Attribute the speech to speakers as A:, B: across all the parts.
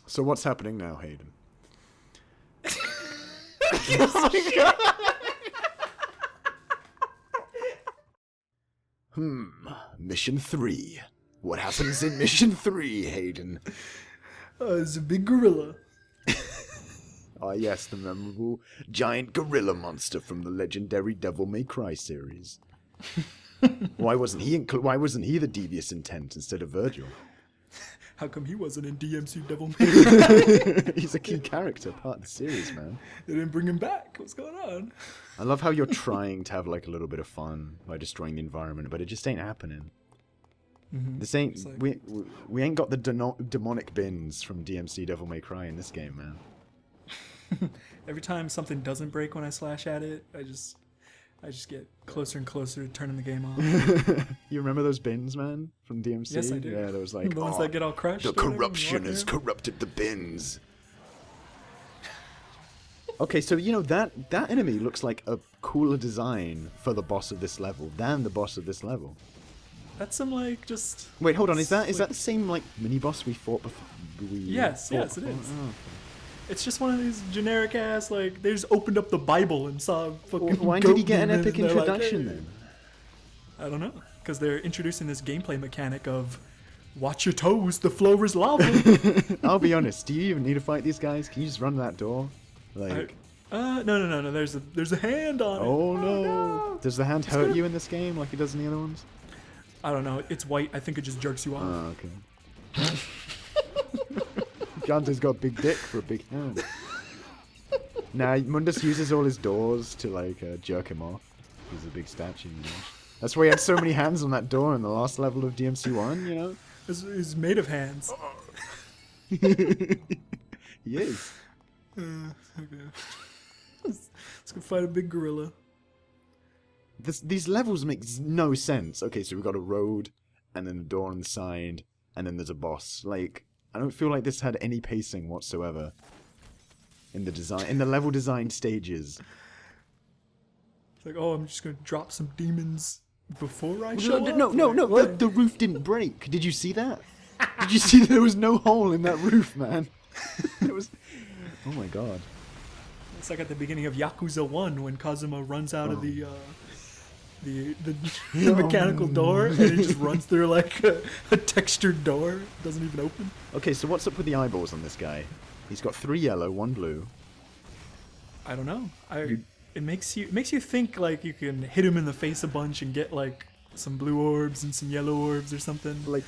A: So what's happening now, Hayden?
B: Oh my God.
A: Mission 3. What happens in Mission 3, Hayden?
B: It's a big gorilla.
A: Ah, yes, the memorable giant gorilla monster from the legendary Devil May Cry series. Why wasn't he the devious intent instead of Virgil?
B: How come he wasn't in DMC Devil May Cry?
A: He's a key character, part of the series, man.
B: They didn't bring him back. What's going on?
A: I love how you're trying to have like a little bit of fun by destroying the environment, but it just ain't happening. Mm-hmm. This ain't like... we ain't got the demonic bins from DMC Devil May Cry in this game, man.
B: Every time something doesn't break when I slash at it, I just get closer and closer to turning the game off.
A: You remember those bins, man, from DMC?
B: Yes, I do.
A: Yeah, there was like
B: the ones that get all crushed.
A: The corruption has corrupted the bins. Okay, so you know that enemy looks like a cooler design for the boss of this level than the boss of this level.
B: That's some like just.
A: Wait, hold on. Is that the same like mini boss we fought before?
B: Yes, it is. Oh, okay. It's just one of these generic ass like they just opened up the Bible and saw fucking.
A: Why did he get an epic introduction then?
B: I don't know, because they're introducing this gameplay mechanic of watch your toes, the floor is lava.
A: I'll be honest. Do you even need to fight these guys? Can you just run that door? Like.
B: No. There's a hand on it.
A: Oh no! Does the hand hurt you in this game like it does in the other ones?
B: I don't know. It's white. I think it just jerks you off.
A: Oh, okay. Gante's got a big dick for a big hand. Nah, Mundus uses all his doors to like jerk him off. He's a big statue, you know. That's why he had so many hands on that door in the last level of DMC1, you know.
B: He's made of hands.
A: He is.
B: Okay. Let's go fight a big gorilla.
A: These levels make no sense. Okay, so we've got a road, and then a door on the side, and then there's a boss. Like, I don't feel like this had any pacing whatsoever in the level design stages.
B: It's like, oh, I'm just gonna drop some demons before I show up.
A: No. The roof didn't break. Did you see that? Did you see there was no hole in that roof, man? It was. Oh my god.
B: It's like at the beginning of Yakuza 1 when Kazuma runs out of the mechanical door and it just runs through like a textured door. It doesn't even open.
A: Okay, so what's up with the eyeballs on this guy? He's got 3 yellow, 1 blue.
B: I don't know. It makes you think like you can hit him in the face a bunch and get like some blue orbs and some yellow orbs or something.
A: Like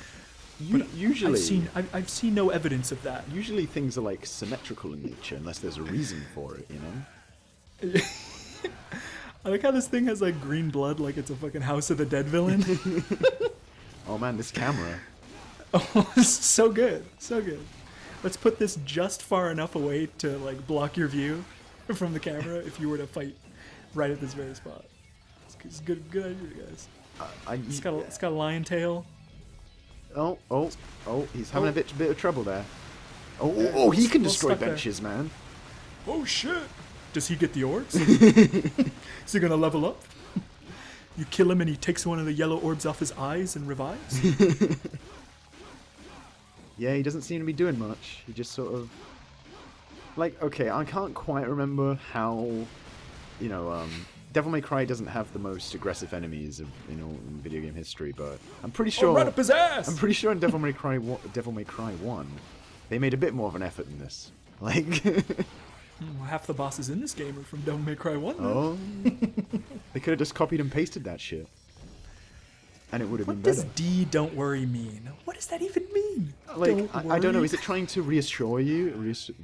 A: usually
B: I've seen no evidence of that.
A: Usually things are like symmetrical in nature unless there's a reason for it, you know?
B: I like how this thing has like green blood like it's a fucking House of the Dead villain.
A: Oh man, this camera.
B: Oh, it's so good. So good. Let's put this just far enough away to like block your view from the camera if you were to fight right at this very spot. It's good idea, guys. It's got a lion tail.
A: Oh, he's having a bit of trouble there. Oh, he can destroy benches, man.
B: Oh shit! Does he get the orbs? Is he gonna level up? You kill him and he takes one of the yellow orbs off his eyes and revives?
A: Yeah, he doesn't seem to be doing much. He just sort of... Like, okay, I can't quite remember how, you know, Devil May Cry doesn't have the most aggressive enemies of, you know, in video game history, but I'm pretty sure...
B: right up his ass!
A: I'm pretty sure in Devil May Cry 1, they made a bit more of an effort in this. Like...
B: Half the bosses in this game are from Devil May Cry 1.
A: Oh. They could have just copied and pasted that shit. And it would have been better.
B: What does D don't worry mean? What does that even mean?
A: Like, I don't know. Is it trying to reassure you?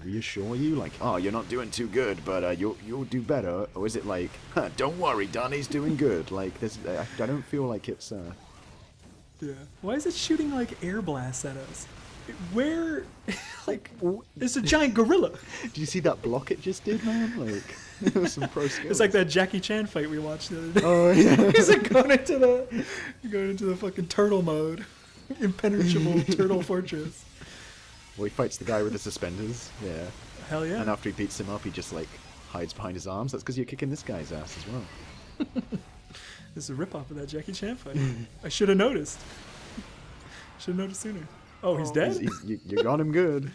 A: Reassure you? Like, oh, you're not doing too good, but you'll do better? Or is it like, don't worry, Donnie's doing good? Like, I don't feel like it's...
B: Yeah. Why is it shooting, like, air blasts at us? Where... like, it's a giant gorilla.
A: Do you see that block it just did, man? Like... Some pro skills.
B: It's like that Jackie Chan fight we watched the other day.
A: Oh yeah.
B: He's like going into the fucking turtle mode, impenetrable turtle fortress.
A: Well, he fights the guy with the suspenders. Yeah.
B: Hell yeah.
A: And after he beats him up, he just like hides behind his arms. That's because you're kicking this guy's ass as well.
B: This is a ripoff of that Jackie Chan fight. I should have noticed. Should have noticed sooner. Oh, he's dead.
A: You got him good.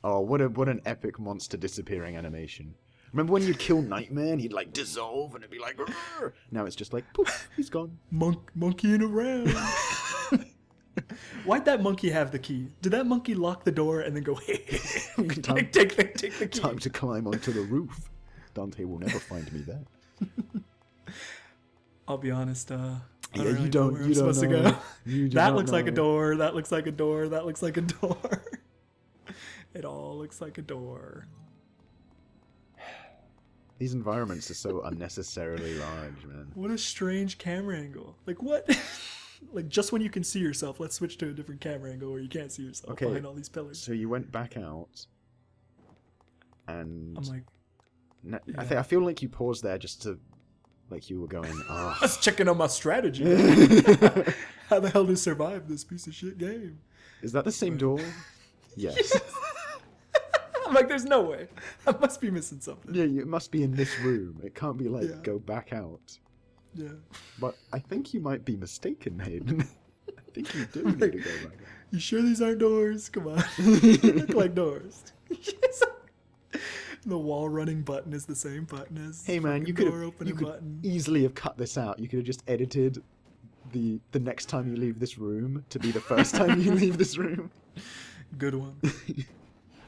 A: Oh, what an epic monster disappearing animation. Remember when you'd kill Nightmare and he'd like dissolve and it'd be like, "Rrr." Now it's just like, poof, he's gone.
B: Monkeying around. Why'd that monkey have the key? Did that monkey lock the door and then go, hey, take the key?
A: Time to climb onto the roof. Dante will never find me there.
B: I'll be honest, I
A: Yeah,
B: don't really
A: you
B: know
A: don't.
B: where
A: You
B: I'm
A: don't
B: supposed to
A: know.
B: go.
A: You do
B: That
A: not
B: looks like a
A: know.
B: door. That looks like a door. That looks like a door. It all looks like a door.
A: These environments are so unnecessarily large, man.
B: What a strange camera angle. Like, what? Like, just when you can see yourself, let's switch to a different camera angle where you can't see yourself
A: Okay,
B: behind all these pillars.
A: So you went back out, and
B: I'm like,
A: I feel like you paused there just to, like you were going,
B: I
A: oh.
B: was checking on my strategy. How the hell to survive this piece of shit game?
A: Is that the same door? Yes.
B: I'm like, there's no way. I must be missing something.
A: Yeah, it must be in this room. It can't be like,
B: Yeah.
A: go back out.
B: Yeah.
A: But I think you might be mistaken, Hayden. I think you do need to go back out.
B: You sure these aren't doors? Come on. They look like doors. Yes. The wall running button is the same button as
A: Hey man, you
B: fucking
A: could
B: door opening
A: have
B: button.
A: easily have cut this out. You could have just edited the next time you leave this room to be the first time you leave this room.
B: Good one.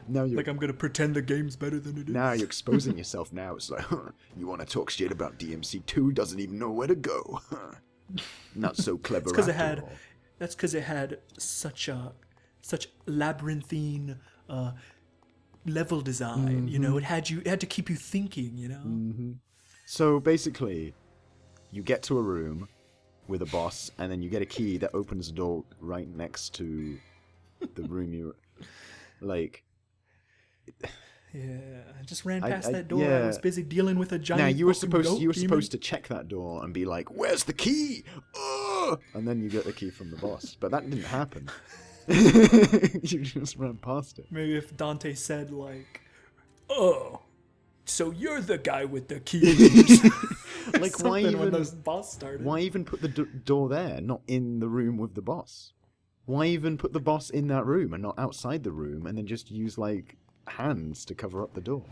A: Now you're
B: Like I'm gonna pretend the game's better than it is.
A: now you're exposing yourself. Now it's like, huh, you want to talk shit about DMC2? Doesn't even know where to go. Huh. Not so clever.
B: Because
A: after all.
B: that's because it had such labyrinthine level design. You know, it had to keep you thinking. You know.
A: So basically, you get to a room with a boss, and then you get a key that opens a door right next to the room you like.
B: Yeah, I just ran
A: I-
B: past
A: I-
B: that door.
A: yeah.
B: I was busy dealing with a giant.
A: Now you were
B: fucking
A: supposed
B: goat
A: you were
B: demon.
A: supposed to check that door and be like, "Where's the key?" And then you get the key from the boss, but that didn't happen. You just ran past it.
B: Maybe if Dante said like, "Oh, so you're the guy with the keys."
A: Like, why
B: Something when
A: even
B: those boss started?
A: why even put the door there, not in the room with the boss? Why even put the boss in that room and not outside the room, and then just use like hands to cover up the door?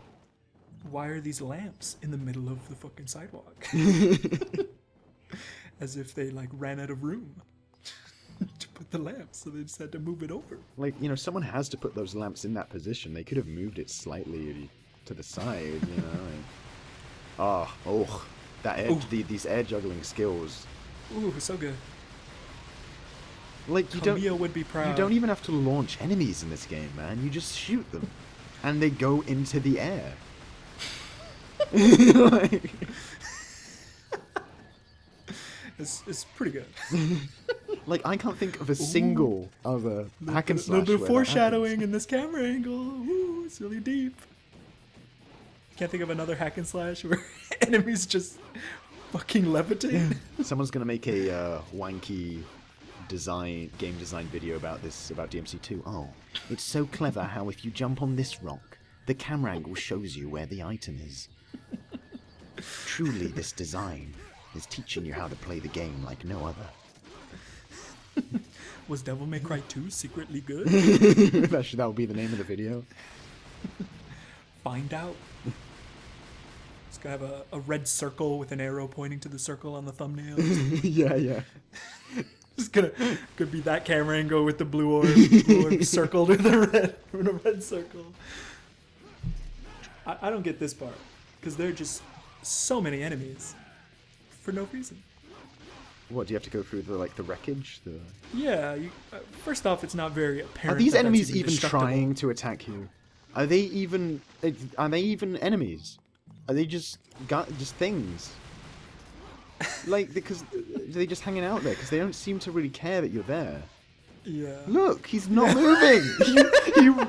B: Why are these lamps in the middle of the fucking sidewalk? As if they like ran out of room to put the lamps, so they just had to move it over.
A: Like, you know, someone has to put those lamps in that position. They could have moved it slightly to the side, you know. That edge, these air juggling skills.
B: Ooh, so good.
A: Like,
B: Camille would be proud.
A: you don't even have to launch enemies in this game, man. You just shoot them, and they go into the air. Like,
B: It's pretty good.
A: like, I can't think of a single other hack and
B: A
A: slash.
B: little bit of
A: where that
B: foreshadowing
A: happens.
B: in this camera angle. Ooh, it's really deep. Can't think of another hack and slash where enemies just fucking levitate.
A: Someone's gonna make a wanky game design video about DMC2. Oh, it's so clever how if you jump on this rock, the camera angle shows you where the item is. Truly, this design is teaching you how to play the game like no other.
B: Was Devil May Cry 2 secretly good?
A: That would be the name of the video.
B: Find out. It's gonna have a red circle with an arrow pointing to the circle on the thumbnail.
A: Yeah.
B: It's could be that camera angle with the blue orb circled with a red circle. I don't get this part because there are just so many enemies for no reason.
A: What, do you have to go through the wreckage?
B: Yeah, first off, it's not very apparent.
A: Are these
B: that that's
A: enemies even
B: destructible.
A: trying to attack you? Are they even enemies? Are they just things? Like, because are they just hanging out there? Because they don't seem to really care that you're there.
B: Yeah.
A: Look, he's not moving.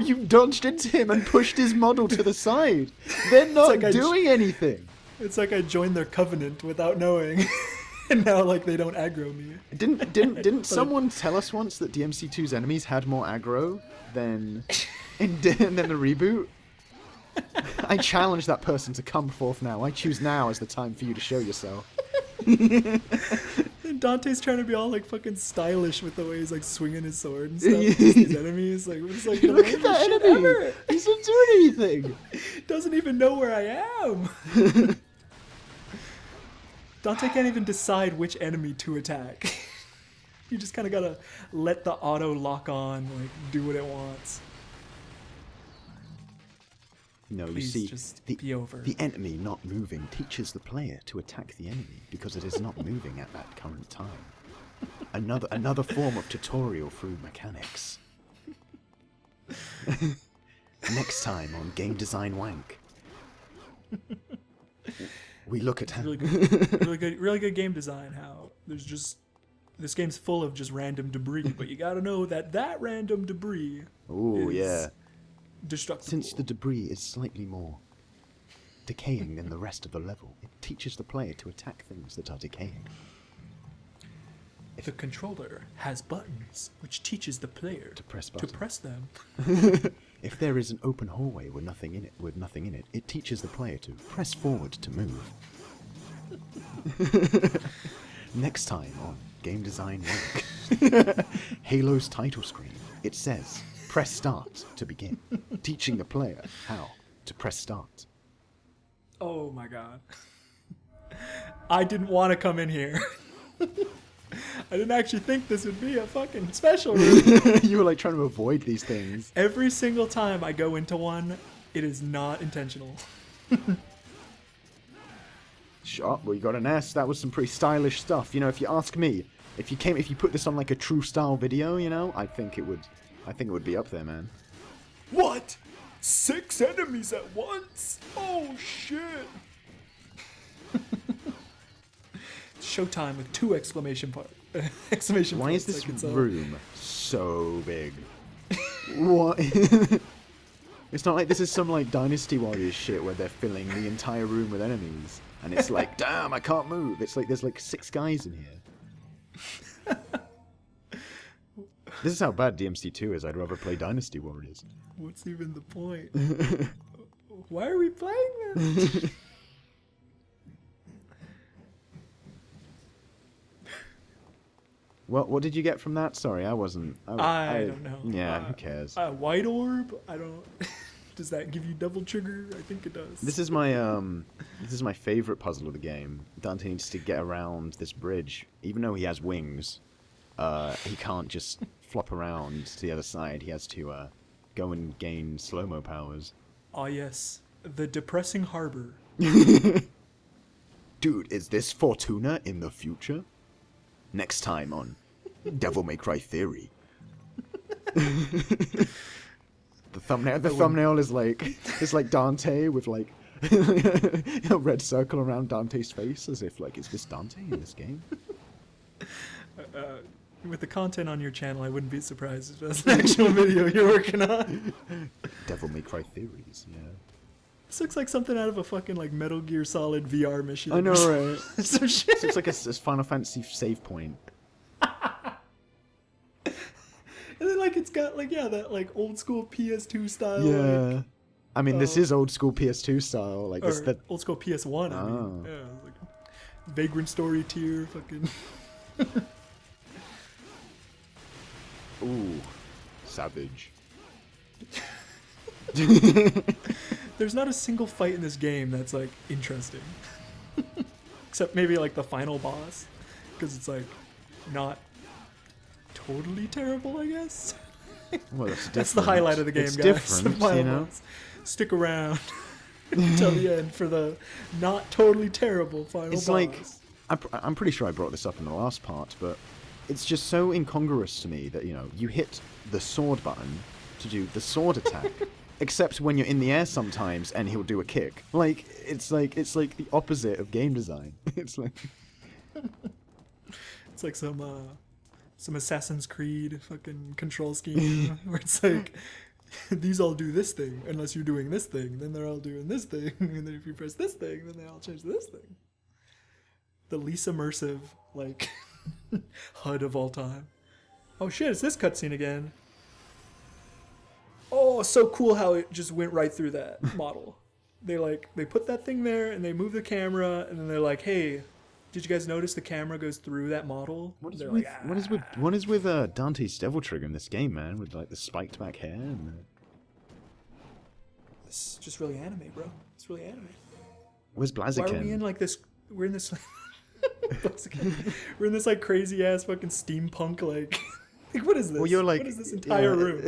A: You dodged into him and pushed his model to the side. They're not
B: like
A: doing anything.
B: It's like I joined their covenant without knowing, and now like they don't aggro me.
A: Didn't someone tell us once that DMC2's enemies had more aggro than the reboot? I challenge that person to come forth now. I choose now as the time for you to show yourself.
B: They Dante's trying to be all like fucking stylish with the way he's like swinging his sword and stuff. These enemies, like, it's like
A: Look at that enemy.
B: Ever.
A: He doesn't do anything.
B: Doesn't even know where I am. Dante can't even decide which enemy to attack. You just kind of gotta let the auto lock on, like, do what it wants.
A: No,
B: Please,
A: you see,
B: just be over.
A: the enemy not moving teaches the player to attack the enemy because it is not moving at that current time. Another form of tutorial through mechanics. Next time on Game Design Wank, we look at
B: really good game design. How there's just this game's full of just random debris, but you gotta know that random debris.
A: Ooh,
B: is
A: yeah.
B: Destructible.
A: Since the debris is slightly more decaying than the rest of the level, it teaches the player to attack things that are decaying.
B: The controller has buttons, which teaches the player
A: To press
B: to
A: buttons.
B: press them.
A: If there is an open hallway with nothing in it, it teaches the player to press forward to move. Next time on Game Design Wank, Halo's title screen, it says, press start to begin, teaching the player how to press start.
B: Oh my god. I didn't want to come in here. I didn't actually think this would be a fucking special room.
A: You were like trying to avoid these things.
B: Every single time I go into one, it is not intentional.
A: Shot, well, you got an S. That was some pretty stylish stuff. You know, if you ask me, if you put this on like a true style video, you know, I think it would be up there, man.
B: What? 6 enemies at once? Oh shit. Showtime with 2 exclamation points.
A: Why is this
B: like
A: room so big? What? It's not like this is some like Dynasty Warriors shit where they're filling the entire room with enemies. And it's like, damn, I can't move. It's like there's like 6 guys in here. This is how bad DMC2 is. I'd rather play Dynasty Warriors.
B: What's even the point? Why are we playing this?
A: What did you get from that? Sorry, I wasn't.
B: I don't know.
A: Yeah, who cares?
B: White orb? I don't. Does that give you double trigger? I think it does.
A: This is my favorite puzzle of the game. Dante needs to get around this bridge. Even though he has wings, he can't just flop around to the other side. He has to go and gain slow-mo powers.
B: Ah yes, the depressing harbor.
A: Dude, is this Fortuna in the future? Next time on Devil May Cry Theory. The thumbnail is like Dante with like a red circle around Dante's face, as if like, is this Dante in this game?
B: With the content on your channel, I wouldn't be surprised if that's an actual video you're working on.
A: Devil May Cry Theories, yeah.
B: This looks like something out of a fucking like Metal Gear Solid VR mission.
A: I know, right?
B: Some shit.
A: It looks like a Final Fantasy save point.
B: And then like it's got like that like old school PS2 style.
A: Yeah.
B: Like,
A: I mean, this is old school PS2 style. Like this,
B: or old school PS1. I mean, yeah, like Vagrant Story tier, fucking.
A: Ooh, savage.
B: There's not a single fight in this game that's like interesting, except maybe like the final boss, because it's like not totally terrible, I guess.
A: Well, that's
B: That's the highlight of the game,
A: it's
B: guys.
A: Different,
B: The final
A: you know.
B: boss. Stick around until the end for the not totally terrible final
A: It's
B: boss.
A: like I'm pretty sure I brought this up in the last part, but it's just so incongruous to me that, you know, you hit the sword button to do the sword attack, except when you're in the air sometimes and he'll do a kick. Like it's like the opposite of game design. It's like
B: It's like some Assassin's Creed fucking control scheme where it's like these all do this thing unless you're doing this thing, then they're all doing this thing, and then if you press this thing, then they all change to this thing. The least immersive like HUD of all time. Oh shit, it's this cutscene again. Oh, so cool how it just went right through that model. They put that thing there and they move the camera and then they're like, hey, Did you guys notice the camera goes through that model?
A: What is
B: They're
A: with
B: like,
A: what is with Dante's Devil Trigger in this game, man? With like the spiked back hair and
B: It's just really anime, bro. It's really anime.
A: where's Blaziken?
B: Why are we in like this? We're in this. We're in this like crazy ass fucking steampunk like. Like what is this?
A: Well, you're like,
B: what is this entire room?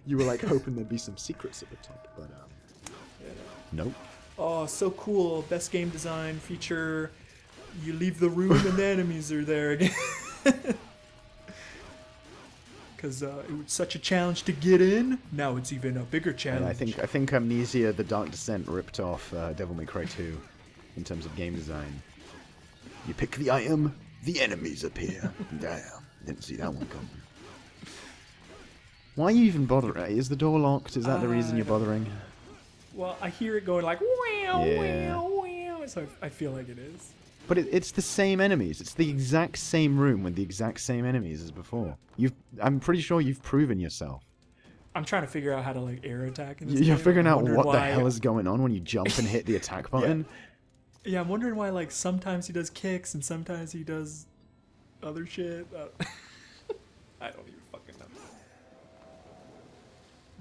A: You were like hoping there'd be some secrets at the top, but nope.
B: Oh, so cool! Best game design feature. You leave the room and the enemies are there again. Because it was such a challenge to get in. Now it's even a bigger challenge.
A: I think Amnesia: The Dark Descent ripped off Devil May Cry 2 in terms of game design. You pick the item, the enemies appear. Damn, didn't see that one coming. Why are you even bothering? Is the door locked? Is that the reason you're bothering?
B: Well, I hear it going like wow,
A: Yeah.
B: wow, wow. So I feel like it is.
A: But it's the same enemies. It's the exact same room with the exact same enemies as before. I'm pretty sure you've proven yourself.
B: I'm trying to figure out how to like air attack in this
A: You're
B: game.
A: figuring
B: I'm
A: out
B: wondering
A: what the
B: why-
A: hell is going on when you jump and hit the attack button.
B: Yeah, I'm wondering why like sometimes he does kicks and sometimes he does other shit. I don't even fucking know.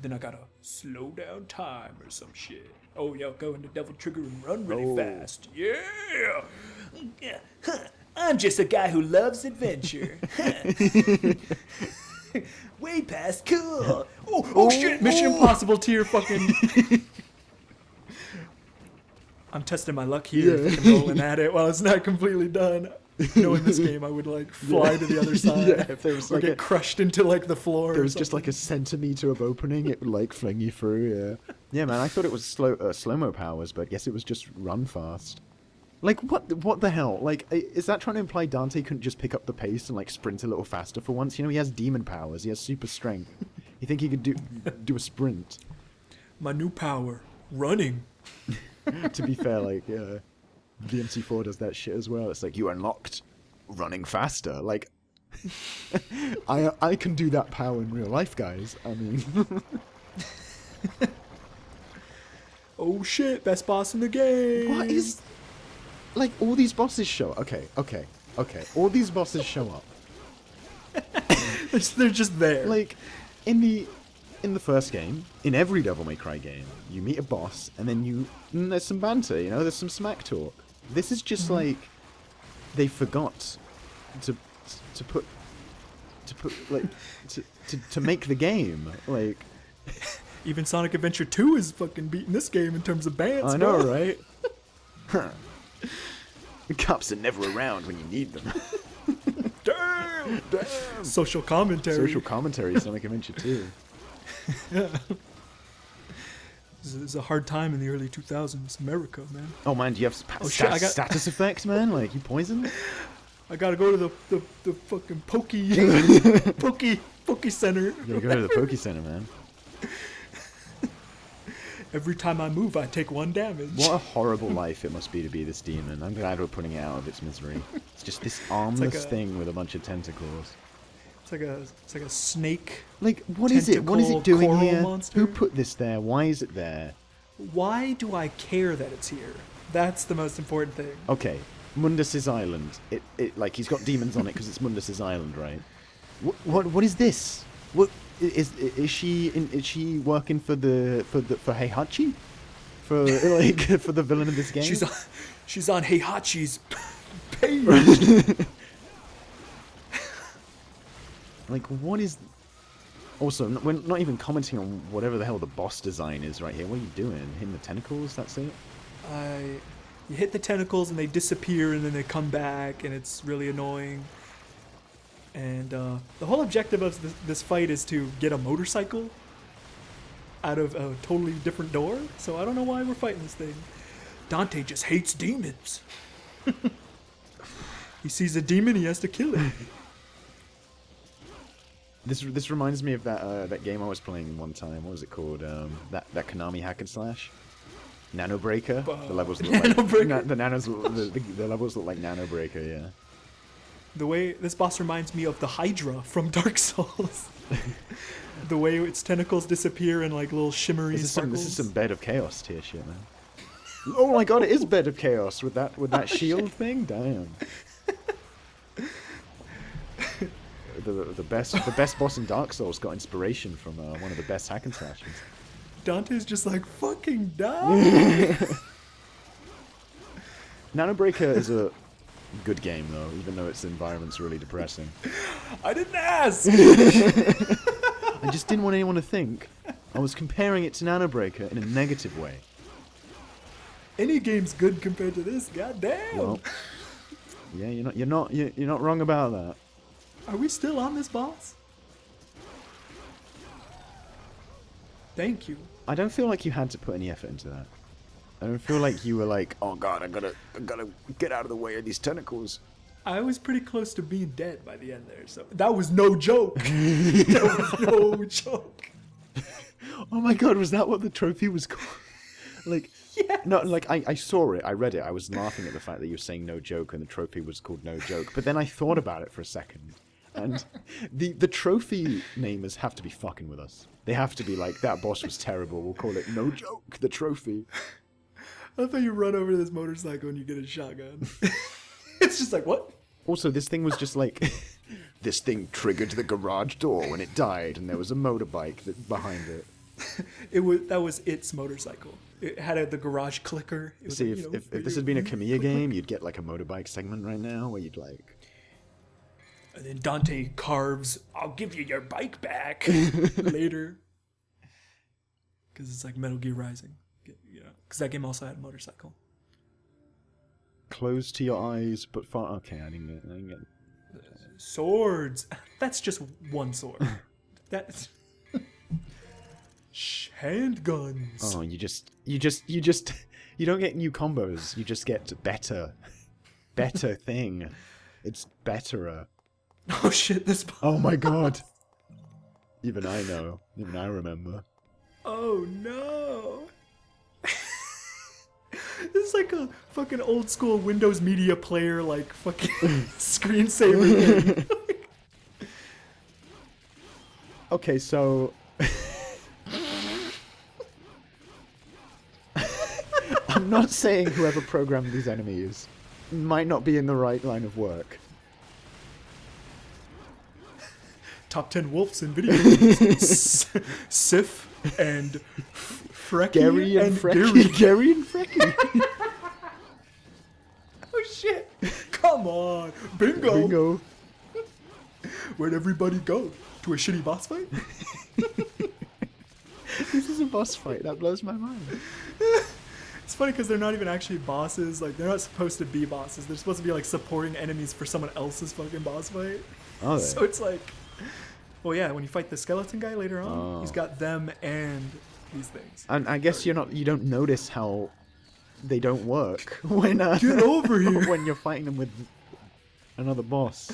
B: Then I gotta slow down time or some shit. Oh, yo, go into Devil Trigger and run really fast. Yeah! Huh. I'm just a guy who loves adventure. Way past cool. Oh shit! Mission Impossible tier fucking. I'm testing my luck here, fucking rolling at it while it's not completely done. Knowing this game, I would like fly to the other side.
A: Yeah, if there was
B: or
A: like
B: get crushed into like the floor.
A: There
B: or
A: was just like a centimeter of opening, it would like fling you through, yeah. Yeah, man, I thought it was slow-mo powers, but guess it was just run fast. Like, what the hell? Like, is that trying to imply Dante couldn't just pick up the pace and like sprint a little faster for once? You know, he has demon powers, he has super strength. You think he could do a sprint?
B: my new power, running.
A: To be fair, like, DMC4 does that shit as well. It's like, you unlocked running faster. Like, I can do that power in real life, guys. I mean...
B: Oh shit, best boss in the game.
A: What is... Like, all these bosses show... Okay. All these bosses show up.
B: They're just there.
A: Like, in the first game, in every Devil May Cry game, you meet a boss, and then there's some banter, you know, there's some smack talk. This is just like, they forgot to make the game, like...
B: Even Sonic Adventure 2 is fucking beating this game in terms of bands.
A: I know,
B: bro.
A: right? The cops are never around when you need them.
B: Damn. Social commentary.
A: Social commentary, Sonic Adventure 2.
B: Yeah. This is a hard time in the early 2000s, America, man.
A: Oh man, do you have status effects, man? Like, you poisoned?
B: I gotta go to the fucking pokey center.
A: You gotta go to the Poke Center, man.
B: Every time I move, I take 1 damage.
A: What a horrible life it must be to be this demon. I'm glad we're putting it out of its misery. It's just this armless thing with a bunch of tentacles.
B: It's like a snake.
A: Like, what is it? What is it doing
B: coral
A: here?
B: monster.
A: Who put this there? Why is it there?
B: Why do I care that it's here? That's the most important thing.
A: Okay, Mundus's island. It like he's got demons on it because it's Mundus's island, right? What is this? What is she working for Heihachi? For like for the villain of this game?
B: She's on Heihachi's page.
A: Like, what is... Also, we're not even commenting on whatever the hell the boss design is right here. What are you doing? Hitting the tentacles? That's it?
B: You hit the tentacles and they disappear and then they come back and it's really annoying. And the whole objective of this fight is to get a motorcycle out of a totally different door. So I don't know why we're fighting this thing. Dante just hates demons. He sees a demon, he has to kill it.
A: This reminds me of that game I was playing one time. What was it called? That Konami hack and slash. Nano Breaker. The levels look like the levels look like Nano Breaker. Yeah.
B: The way this boss reminds me of the Hydra from Dark Souls. The way its tentacles disappear in like little shimmery sparkles.
A: This is some Bed of Chaos tier shit, man. Oh my god, it is Bed of Chaos with that shield thing. Damn. The best boss in Dark Souls got inspiration from one of the best hack and slashes.
B: Dante's just like, fucking die!
A: Nanobreaker is a good game though, even though its environment's really depressing.
B: I didn't ask!
A: I just didn't want anyone to think I was comparing it to Nanobreaker in a negative way.
B: Any game's good compared to this, goddamn!
A: Well, yeah, you're not wrong about that.
B: Are we still on this boss? Thank you.
A: I don't feel like you had to put any effort into that. I don't feel like you were like, oh god, I gotta get out of the way of these tentacles.
B: I was pretty close to being dead by the end there, so that was no joke. That was no joke.
A: Oh my god, was that what the trophy was called? Like,
B: yes.
A: No, like I saw it, I read it, I was laughing at the fact that you were saying no joke and the trophy was called no joke. But then I thought about it for a second. And the trophy namers have to be fucking with us. They have to be like, that boss was terrible, we'll call it no joke, the trophy.
B: I thought you run over this motorcycle and you get a shotgun. It's just like, what?
A: Also, this thing was just like, this thing triggered the garage door when it died, and there was a motorbike behind it.
B: That was its motorcycle. It had the garage clicker. It was
A: See,
B: like,
A: if this had been a Kamiya game, you'd get like a motorbike segment right now where you'd like...
B: And then Dante carves, I'll give you your bike back later. Because it's like Metal Gear Rising. You know, because that game also had a motorcycle.
A: Close to your eyes, but far... Okay, I didn't get...
B: Swords. That's just one sword. That's... Handguns.
A: Oh, you don't get new combos. You just get better thing. It's betterer.
B: Oh shit, this...
A: Oh my god. Even I know. Even I remember.
B: Oh no. This is like a fucking old school Windows Media Player, like fucking screensaver game.
A: Okay, so... I'm not saying whoever programmed these enemies might not be in the right line of work.
B: Top 10 wolves in video games. Sif and Frecky
A: Gary and Frecky.
B: Gary.
A: Gary and Frecky.
B: Oh shit. Come on. Bingo.
A: Bingo.
B: Where'd everybody go? To a shitty boss fight?
A: This is a boss fight. That blows my mind.
B: It's funny because they're not even actually bosses. Like, they're not supposed to be bosses. They're supposed to be like supporting enemies for someone else's fucking boss fight.
A: Oh,
B: So it's like, well, yeah, when you fight the skeleton guy later on, he's got them and these things.
A: And I guess you don't notice how they don't work when
B: Get over here.
A: when you're fighting them with another boss.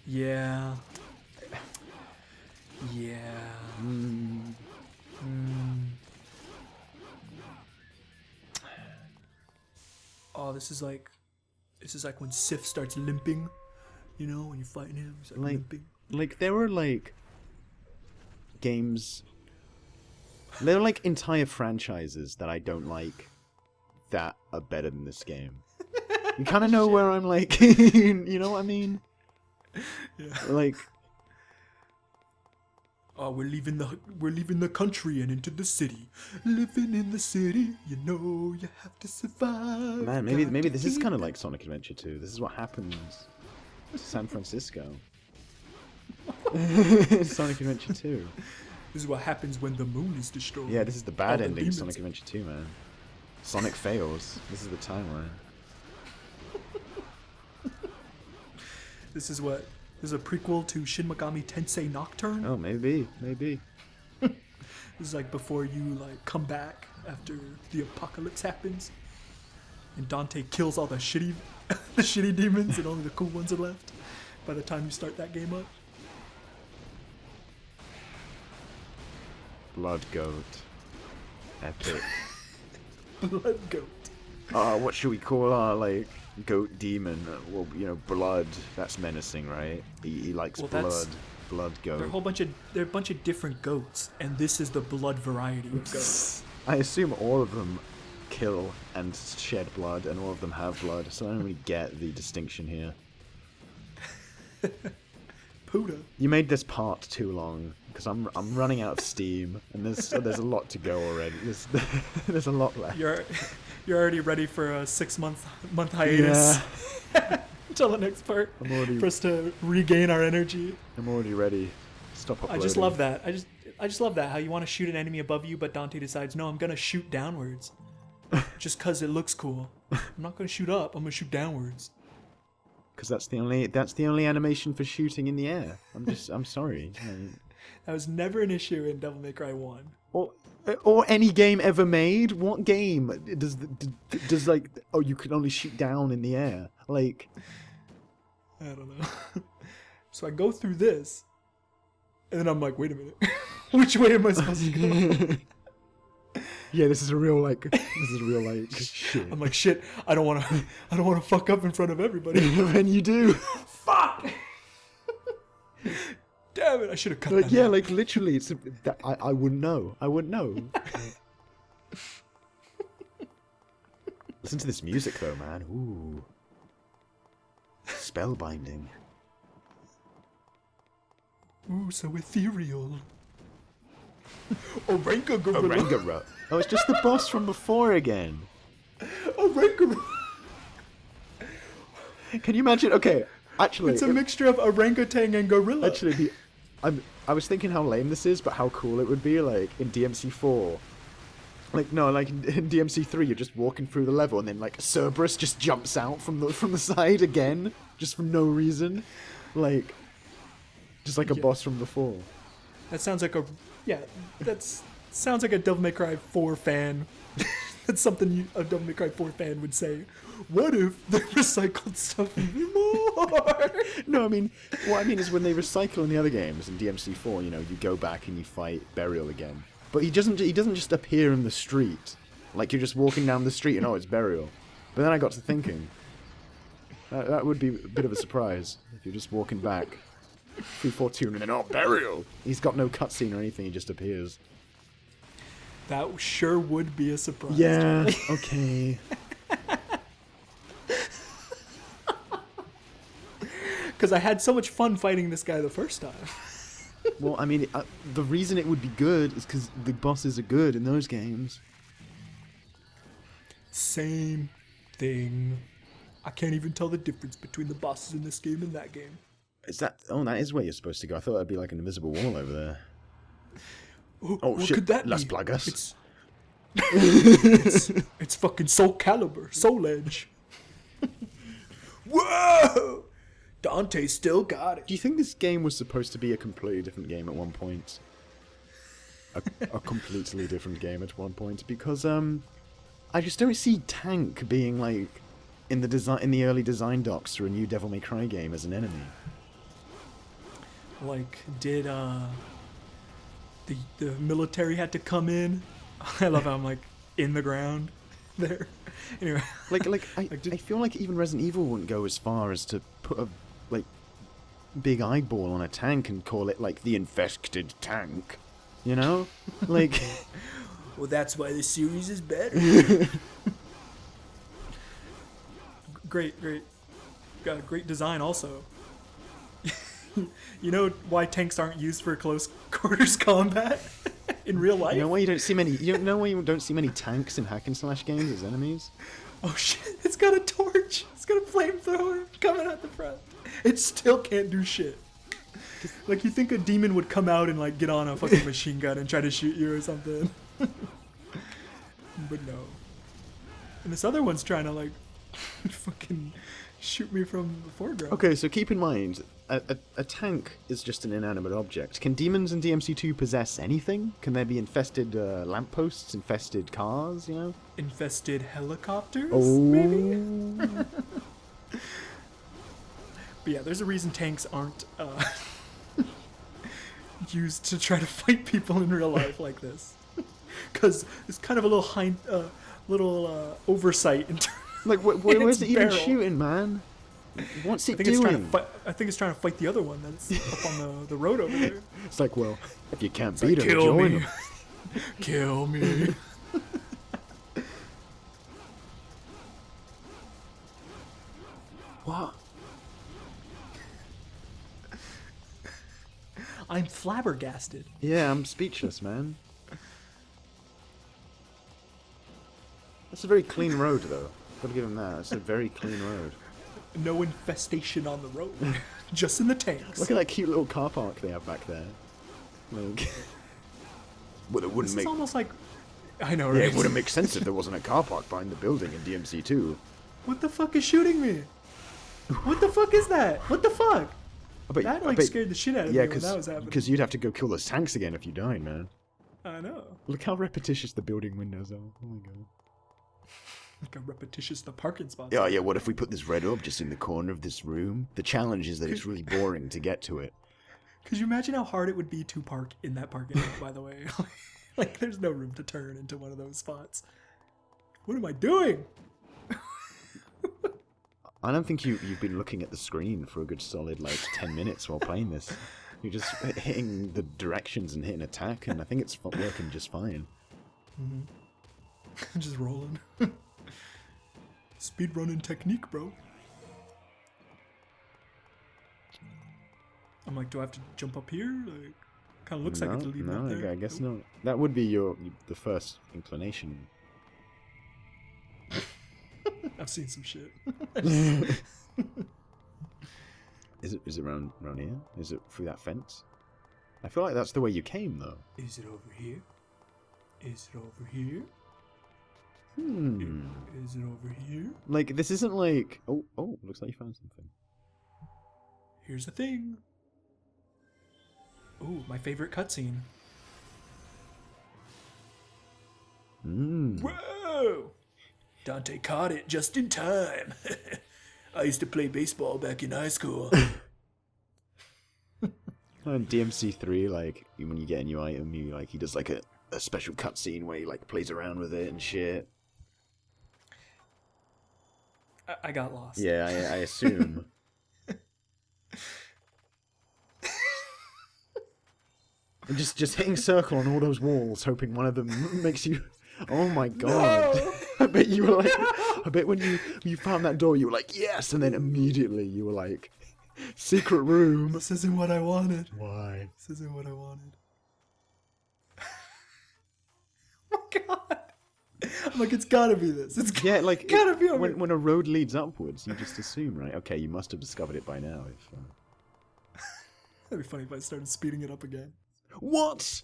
B: Yeah. Yeah. Oh, this is like when Sif starts limping. You know, when you're fighting him, he's like limping.
A: Like there were like games. There are like entire franchises that I don't like that are better than this game. You kind of know where I'm like, you know what I mean?
B: Yeah.
A: Like,
B: oh, we're leaving the country and into the city. Living in the city, you know you have to survive.
A: man, maybe this is kind of like Sonic Adventure 2. This is what happens to San Francisco. Sonic Adventure 2.
B: This is what happens when the moon is destroyed.
A: Yeah, this is the bad
B: All the
A: ending of
B: demons.
A: Sonic Adventure 2, man. Sonic fails. This is the timeline.
B: This is a prequel to Shin Megami Tensei Nocturne.
A: Oh, maybe.
B: This is like before you like come back after the apocalypse happens, and Dante kills all the shitty demons, and only the cool ones are left. By the time you start that game up.
A: Blood Goat. Epic.
B: Blood Goat.
A: What should we call our, like, goat demon? Well, you know, blood. That's menacing, right? He likes
B: Well,
A: blood. Blood
B: There are a
A: goat.
B: whole bunch of different goats, and this is the blood variety of goats.
A: I assume all of them kill and shed blood, and all of them have blood, so I don't really get the distinction here.
B: Puda.
A: You made this part too long, because I'm running out of steam, and there's a lot to go already. There's a lot left.
B: You're already ready for a 6-month hiatus.
A: Yeah.
B: Until the next part. For us to regain our energy.
A: I'm already ready. Stop uploading.
B: I just love that. I just love that, how you want to shoot an enemy above you, but Dante decides, no, I'm going to shoot downwards. Just because it looks cool. I'm not going to shoot up, I'm going to shoot downwards.
A: Because that's the only animation for shooting in the air. I'm sorry.
B: That was never an issue in Devil May Cry 1.
A: Or any game ever made. What game does like, oh, you can only shoot down in the air? Like,
B: I don't know. So I go through this, and then I'm like, wait a minute. Which way am I supposed to go?
A: Yeah, this is a real shit.
B: I'm like, shit, I don't want to fuck up in front of everybody.
A: When you do.
B: Fuck! Damn it, I should have cut
A: Like,
B: that
A: yeah,
B: out.
A: like literally, I wouldn't know. I wouldn't know. Listen to this music though, man. Ooh. Spellbinding.
B: Ooh, so ethereal. Oranga gorilla.
A: Orangara. Oh, it's just the boss from before again.
B: Oranga.
A: Can you imagine? Okay, actually,
B: It's a mixture of orangutan and gorilla.
A: actually, I was thinking how lame this is, but how cool it would be, like in DMC4. Like no, like in DMC3, you're just walking through the level, and then like Cerberus just jumps out from the side again, just for no reason, like just like a boss from before.
B: That sounds like sounds like a Devil May Cry 4 fan. That's something a Devil May Cry 4 fan would say. What if they recycled stuff even more?
A: No, I mean, what I mean is when they recycle in the other games in DMC4, you know, you go back and you fight Burial again. But he doesn't just appear in the street. Like you're just walking down the street and oh, it's Burial. But then I got to thinking, that would be a bit of a surprise if you're just walking back through Fortune and then oh, Burial. He's got no cutscene or anything. He just appears.
B: That sure would be a surprise.
A: Yeah. Okay.
B: Because I had so much fun fighting this guy the first time.
A: Well, I mean, the reason it would be good is because the bosses are good in those games.
B: Same thing. I can't even tell the difference between the bosses in this game and that game.
A: Is that? Oh, that is where you're supposed to go. I thought that'd be like an invisible wall over there.
B: Oh,
A: Oh
B: what
A: shit!
B: could that
A: Las
B: be?
A: Plagas.
B: It's fucking Soul Calibur, Soul Edge. Whoa! Dante still got it.
A: Do you think this game was supposed to be a completely different game at one point? A completely different game at one point, because I just don't see Tank being like in the early design docs for a new Devil May Cry game as an enemy.
B: Like, did the military had to come in? I love how I'm like in the ground there. Anyway,
A: I feel like even Resident Evil wouldn't go as far as to put a like big eyeball on a tank and call it like the infected tank, you know? Like,
B: well, that's why the series is better. Great design also. You know why tanks aren't used for close quarters combat in real life?
A: you know why you don't see many tanks in hack and slash games as enemies?
B: Oh shit, it's got a torch. It's got a flamethrower coming out the front. It still can't do shit. Like, you think a demon would come out and like get on a fucking machine gun and try to shoot you or something. But no. And this other one's trying to like fucking shoot me from the foreground.
A: Okay, so keep in mind, a tank is just an inanimate object. Can demons in DMC2 possess anything? Can there be infested lampposts, infested cars, you know?
B: Infested helicopters,
A: Oh.
B: maybe? But yeah, there's a reason tanks aren't used to try to fight people in real life like this. Because it's kind of a little oversight in terms.
A: Like, where's
B: its
A: it even
B: barrel.
A: shooting, man? What's it
B: I think
A: doing?
B: I think it's trying to fight the other one that's up on the road over there.
A: It's like, well, if you can't
B: It's like,
A: beat him,
B: kill
A: join
B: me.
A: him.
B: Kill me. flabbergasted.
A: Yeah, I'm speechless, man. That's a very clean road, though. Gotta give him that. It's a very clean road.
B: No infestation on the road. Just in the tanks.
A: Look at that cute little car park they have back there. Like, well, it wouldn't
B: It's
A: make.
B: almost like... I know,
A: Yeah,
B: right?
A: it wouldn't make sense if there wasn't a car park behind the building in DMC2.
B: What the fuck is shooting me? What the fuck is that? What the fuck? That like scared the shit out of me when that was happening.
A: Because you'd have to go kill those tanks again if you died, man.
B: I know.
A: Look how repetitious the building windows are. Oh my god.
B: Like a repetitious the parking spots.
A: Yeah, what if we put this red up just in the corner of this room? The challenge is that it's really boring to get to it.
B: Could you imagine how hard it would be to park in that parking lot, by the way? Like, there's no room to turn into one of those spots. What am I doing?
A: I don't think you've been looking at the screen for a good solid, 10 minutes while playing this. You're just hitting the directions and hitting attack, and I think it's working just fine.
B: Mm-hmm. Just rolling. Speedrunning technique, bro. I'm like, do I have to jump up here? Like, kind of looks like it's leading up there.
A: No, I guess not. That would be the first inclination.
B: I've seen some shit.
A: Is it around here? Is it through that fence? I feel like that's the way you came, though.
B: Is it over here? Is it over here? Is it over here?
A: Like, this isn't like... Oh, looks like you found something.
B: Here's the thing. Ooh, my favorite cutscene. Whoa! Dante caught it just in time. I used to play baseball back in high school.
A: In DMC3, when you get a new item, he does a special cutscene where he plays around with it and shit.
B: I got lost.
A: Yeah, I assume. And just hitting circle on all those walls, hoping one of them makes you. Oh my god! No! I bet you were I bet when you found that door, you were like, yes, and then immediately you were like, secret room.
B: This isn't what I wanted.
A: Why?
B: This isn't what I wanted. Oh my god! I'm like, it's gotta be this. It's gotta be over.
A: When a road leads upwards, you just assume, right? Okay, you must have discovered it by now.
B: That'd be funny if I started speeding it up again.
A: What?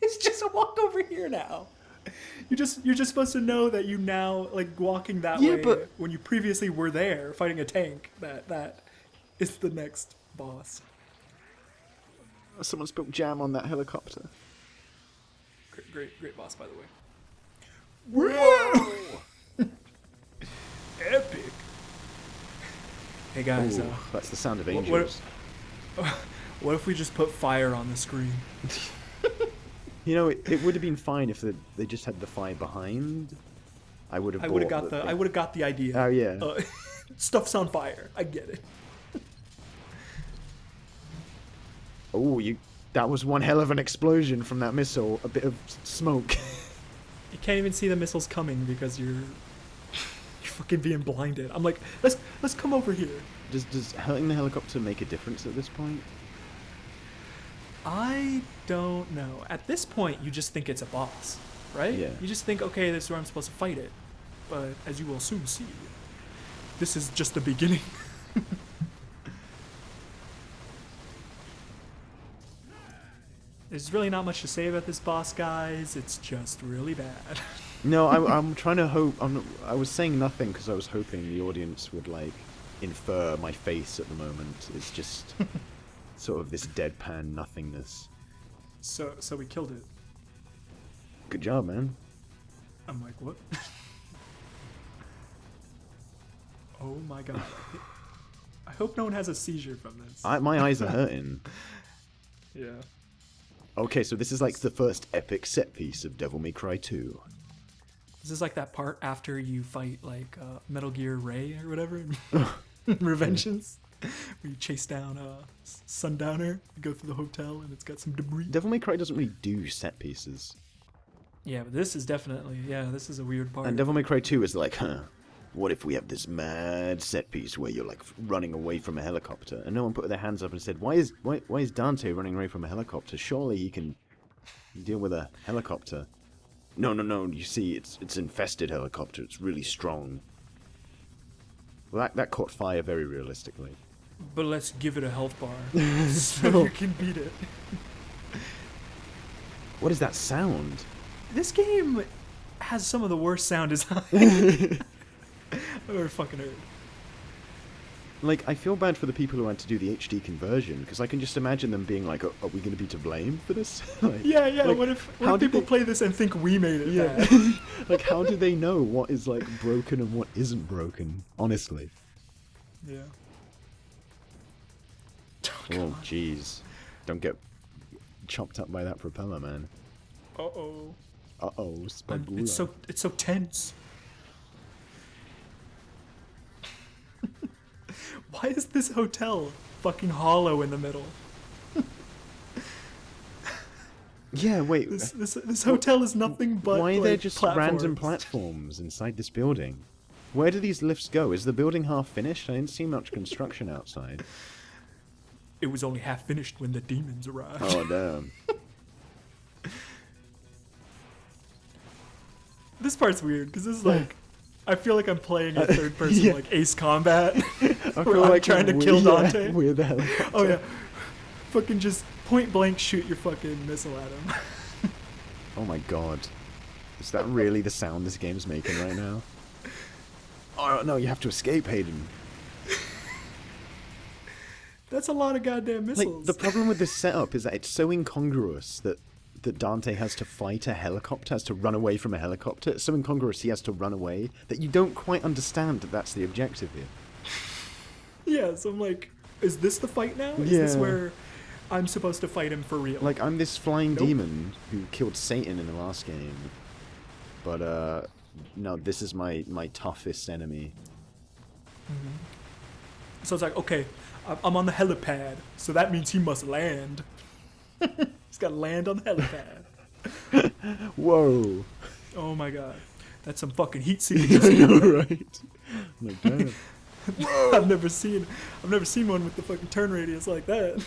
B: It's just a walk over here now. You're just supposed to know that you now walking that way. But when you previously were there fighting a tank, that is the next boss.
A: Someone spilled jam on that helicopter.
B: Great boss, by the way. Whoa! Epic. Hey guys,
A: Ooh, that's the sound of angels.
B: What if we just put fire on the screen?
A: It would have been fine if they just had the fire behind. I would have
B: got the idea.
A: Oh yeah.
B: Stuff's on fire. I get it.
A: Oh, that was one hell of an explosion from that missile. A bit of smoke.
B: You can't even see the missiles coming because you're fucking being blinded. I'm like, let's come over here.
A: Does hurting the helicopter make a difference at this point?
B: I don't know. At this point, you just think it's a boss, right?
A: Yeah.
B: You just think, okay, this is where I'm supposed to fight it. But as you will soon see, this is just the beginning. There's really not much to say about this boss, guys. It's just really bad.
A: No, I'm trying to hope. I was saying nothing because I was hoping the audience would infer my face at the moment. It's just sort of this deadpan nothingness.
B: So we killed it.
A: Good job, man.
B: I'm like, what? Oh my god. I hope no one has a seizure from this.
A: My eyes are hurting.
B: Yeah.
A: Okay, so this is the first epic set piece of Devil May Cry 2.
B: This is that part after you fight Metal Gear Ray or whatever in Revengeance, where you chase down Sundowner, you go through the hotel and it's got some debris.
A: Devil May Cry doesn't really do set pieces.
B: Yeah, but this is definitely, this is a weird part.
A: And Devil May Cry 2 is what if we have this mad set piece where you're like running away from a helicopter? And no one put their hands up and said, why is Dante running away from a helicopter? Surely he can deal with a helicopter. No, you see, it's infested helicopter. It's really strong. Well, that caught fire very realistically.
B: But let's give it a health bar so you can beat it.
A: What is that sound?
B: This game has some of the worst sound design I've ever fucking heard.
A: Like, I feel bad for the people who had to do the HD conversion, because I can just imagine them being like, are we going to be to blame for this? Like,
B: Yeah,
A: like,
B: what if people play this and think we made it bad?
A: Like, how do they know what is, like, broken and what isn't broken, honestly?
B: Yeah.
A: Oh, jeez. Don't get chopped up by that propeller, man.
B: Uh-oh.
A: Uh-oh, Spagula.
B: It's so tense. Why is this hotel fucking hollow in the middle?
A: Yeah, wait.
B: This hotel is nothing but
A: why are there just
B: platforms.
A: random platforms inside this building? Where do these lifts go? Is the building half finished? I didn't see much construction outside.
B: It was only half finished when the demons arrived.
A: Oh, damn.
B: This part's weird because this is like, I feel like I'm playing a third person like Ace Combat.
A: I feel
B: I'm
A: like
B: trying to kill Dante.
A: We're the helicopter.
B: Oh yeah, fucking just point blank shoot your fucking missile at him.
A: Oh my god. Is that really the sound this game's making right now? Oh no, you have to escape, Hayden.
B: That's a lot of goddamn missiles.
A: Like, the problem with this setup is that it's so incongruous that Dante has to fight a helicopter, has to run away from a helicopter. It's so incongruous he has to run away that you don't quite understand that that's the objective here.
B: Yeah, so I'm like, is this the fight now? Is this where I'm supposed to fight him for real?
A: Like, I'm this flying demon who killed Satan in the last game. But, no, this is my toughest enemy.
B: Mm-hmm. So it's like, okay, I'm on the helipad, so that means he must land. He's got to land on the helipad.
A: Whoa.
B: Oh my god. That's some fucking heat seeking.
A: I know, right? I'm like, damn.
B: I've never seen one with the fucking turn radius like that.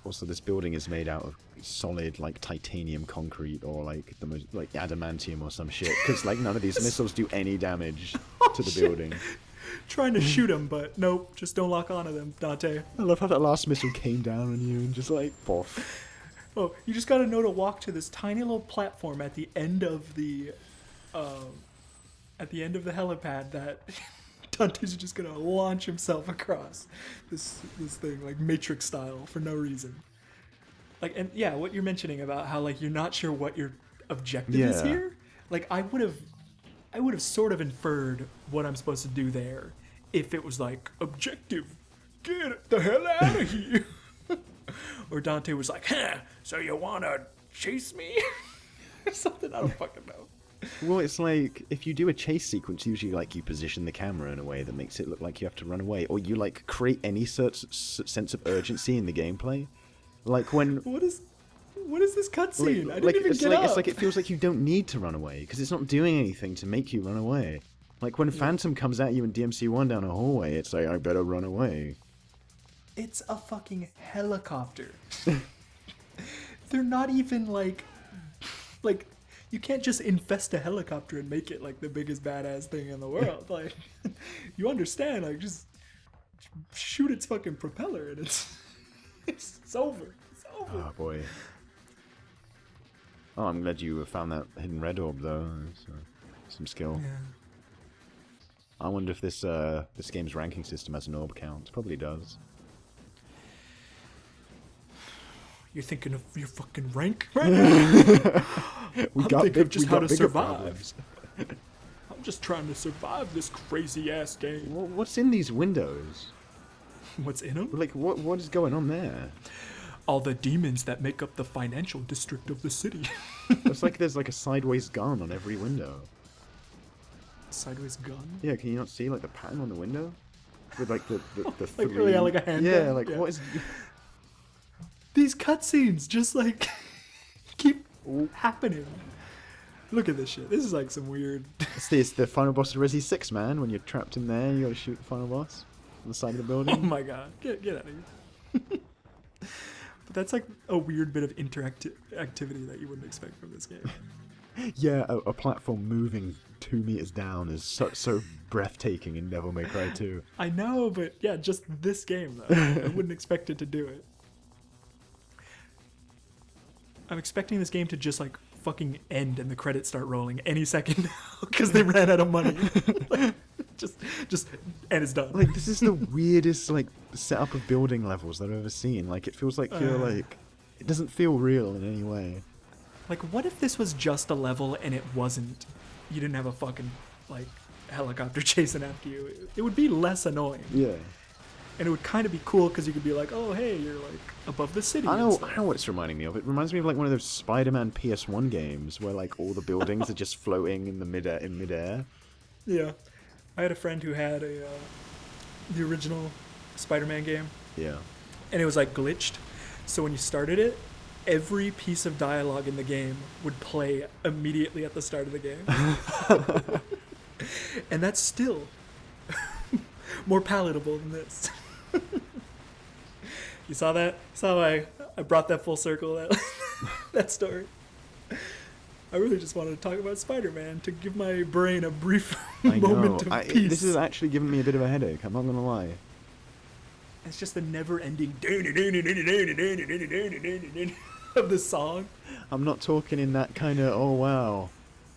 A: Also, this building is made out of solid, like, titanium concrete or, like, the most, like, adamantium or some shit. Because, like, none of these missiles do any damage to the building.
B: Trying to shoot him, but nope, just don't lock onto them, Dante.
A: I love how that last missile came down on you and just, like, poof.
B: Oh, you just gotta know to walk to this tiny little platform at the end of the helipad that Dante's just gonna launch himself across this thing, like Matrix style, for no reason. Like, and yeah, what you're mentioning about how like you're not sure what your objective is here. Like, I would have sort of inferred what I'm supposed to do there if it was like objective, get the hell out of here. Or Dante was like, huh, so you wanna chase me? Or something, I don't fucking know.
A: Well, it's like, if you do a chase sequence, usually, like, you position the camera in a way that makes it look like you have to run away, or you, like, create any sense of urgency in the gameplay. Like, when...
B: What is this cutscene? I didn't even
A: it's
B: get
A: like,
B: up.
A: It's like, it feels like you don't need to run away, because it's not doing anything to make you run away. Like, when Phantom comes at you in DMC1 down a hallway, it's like, I better run away.
B: It's a fucking helicopter. They're not even like, you can't just infest a helicopter and make it like the biggest badass thing in the world. Like, you understand? Like, just shoot its fucking propeller and it's over. It's over.
A: Oh boy. Oh, I'm glad you found that hidden red orb though. Some skill.
B: Yeah.
A: I wonder if this game's ranking system has an orb count. Probably does.
B: You're thinking of your fucking rank right now? I'm thinking of just how to survive. I'm just trying to survive this crazy ass game.
A: What's in these windows?
B: What's in them?
A: Like, what is going on there?
B: All the demons that make up the financial district of the city.
A: It's like there's like a sideways gun on every window.
B: Sideways gun?
A: Yeah, can you not see like the pattern on the window? With like the
B: like,
A: three...
B: yeah, like a hand
A: Yeah,
B: gun?
A: like what is...
B: These cutscenes just like keep happening. Look at this shit. This is like some weird.
A: It's the final boss of Resi 6, man. When you're trapped in there, you gotta shoot the final boss on the side of the building.
B: Oh my god. Get out of here. But that's like a weird bit of activity that you wouldn't expect from this game.
A: Yeah, a platform moving 2 meters down is so breathtaking in Devil May Cry 2.
B: I know, but yeah, just this game though. I wouldn't expect it to do it. I'm expecting this game to just like fucking end and the credits start rolling any second now because they ran out of money. Like, just and it's done.
A: Like, this is the weirdest like setup of building levels that I've ever seen. Like, it feels like you're like, it doesn't feel real in any way.
B: Like, what if this was just a level and it wasn't? You didn't have a fucking like helicopter chasing after you. It would be less annoying.
A: Yeah.
B: And it would kind of be cool because you could be like, oh, hey, you're like above the city.
A: I know what it's reminding me of. It reminds me of like one of those Spider-Man PS1 games where like all the buildings are just floating in midair.
B: Yeah, I had a friend who had the original Spider-Man game.
A: Yeah.
B: And it was like glitched. So when you started it, every piece of dialogue in the game would play immediately at the start of the game. And that's still more palatable than this. You saw that? Saw how I brought that full circle, that story. I really just wanted to talk about Spider-Man to give my brain a brief moment of peace.
A: This is actually giving me a bit of a headache, I'm not going to lie.
B: It's just the never-ending of the song.
A: I'm not talking in that kind of, oh wow,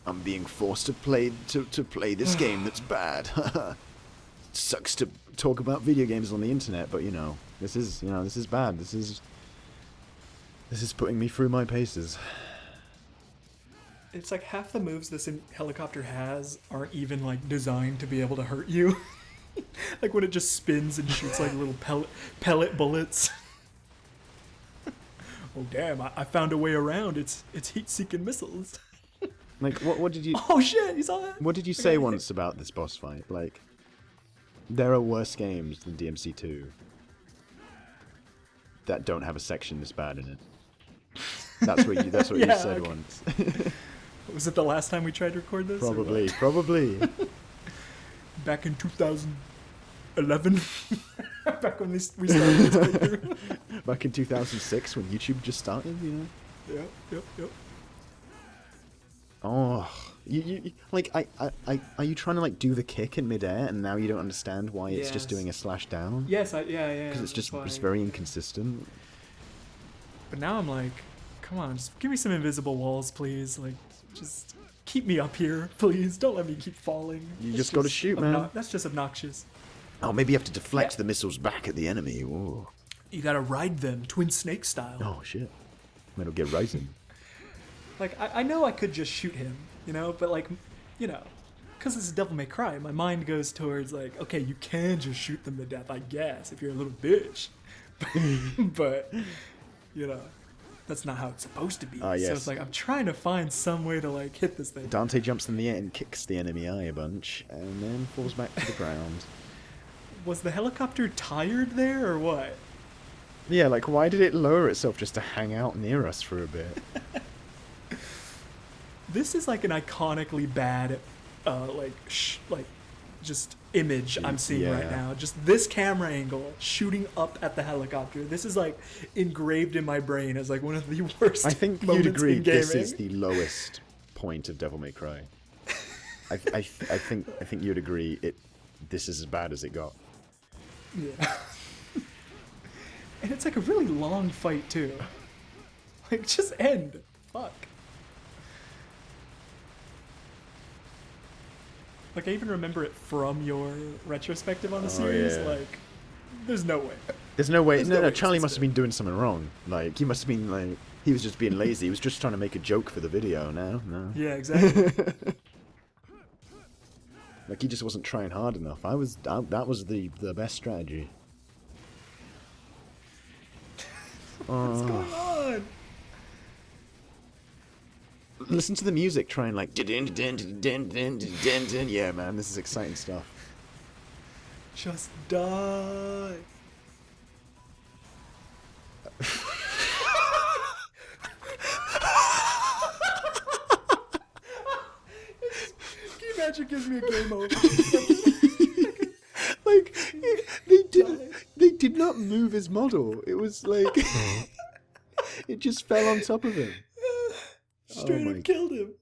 A: I'm being forced to play this game that's bad. Sucks to talk about video games on the internet, but this is bad. This is putting me through my paces.
B: It's like half the moves this helicopter has aren't even like designed to be able to hurt you. Like when it just spins and shoots like little pellet bullets. Oh damn! I found a way around. It's heat-seeking missiles.
A: Like what did you?
B: Oh shit! You saw that?
A: What did you say once about this boss fight? Like, there are worse games than DMC2 that don't have a section this bad in it. That's what you said
B: okay.
A: once.
B: Was it the last time we tried to record this?
A: Probably.
B: Back in 2011. Back when we started this playthrough.
A: Back in 2006 when YouTube just started,
B: Yep.
A: Oh, you like are you trying to like do the kick in midair and now you don't understand why it's just doing a slash down?
B: Yes, yeah.
A: Because it's very inconsistent.
B: But now I'm like, come on, just give me some invisible walls, please. Like, just keep me up here, please. Don't let me keep falling.
A: You just got to shoot, man.
B: That's just obnoxious.
A: Oh, maybe you have to deflect the missiles back at the enemy. Whoa.
B: You gotta ride them, Twin Snake style.
A: Oh shit, Metal Gear Rising.
B: Like, I know I could just shoot him, but like, because this is Devil May Cry, my mind goes towards like, okay, you can just shoot them to death, I guess, if you're a little bitch. But, that's not how it's supposed to be.
A: Yes.
B: So it's like, I'm trying to find some way to like hit this thing.
A: Dante jumps in the air and kicks the enemy eye a bunch, and then falls back to the ground.
B: Was the helicopter tired there, or what?
A: Yeah, like, why did it lower itself just to hang out near us for a bit?
B: This is like an iconically bad, just image I'm seeing right now. Just this camera angle shooting up at the helicopter. This is like engraved in my brain as like one of the worst.
A: I think you'd agree this is the lowest point of Devil May Cry. I think you'd agree this is as bad as it got.
B: Yeah. And it's like a really long fight too. Like, just end. Fuck. Like, I even remember it from your retrospective on the series.
A: Yeah.
B: Like, there's no way.
A: There's no way. No,
B: way
A: Charlie must have been doing something wrong. Like, he must have been like, he was just being lazy. He was just trying to make a joke for the video. No.
B: Yeah, exactly.
A: Like, he just wasn't trying hard enough. That was the best strategy.
B: What's going on?
A: Listen to the music, trying like yeah, man, this is exciting stuff.
B: Just die. Magic gives me a game over.
A: Like they did not move his model. It was like it just fell on top of him.
B: Straight
A: Oh my
B: up killed him.